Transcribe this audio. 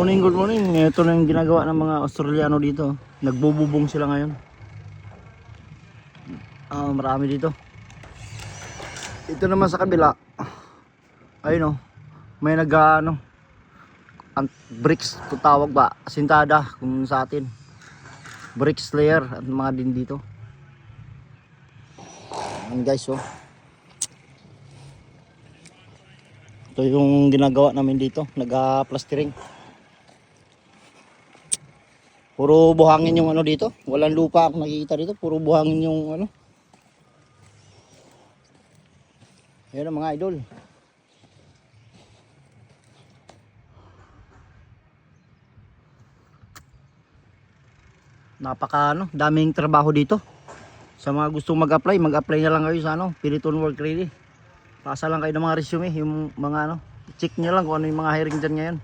Good morning. Ito na yung ginagawa ng mga Australiano dito. Nagbububong sila ngayon. Marami dito. Ito naman sa kabila. Ayun, may bricks kung tawag ba, sintada kung sa atin. Bricks layer at mga din dito. Ayan guys, ito yung ginagawa namin dito, nag-plastering. Puro buhangin yung dito. Walang lupa akong nakikita dito. Puro buhangin yung Ayan mga idol. Daming trabaho dito. Sa mga gustong mag-apply na lang kayo sa Piliton Work Ready. Pasa lang kayo ng mga resume, yung mga check nyo lang kung ano yung mga hiring dyan ngayon.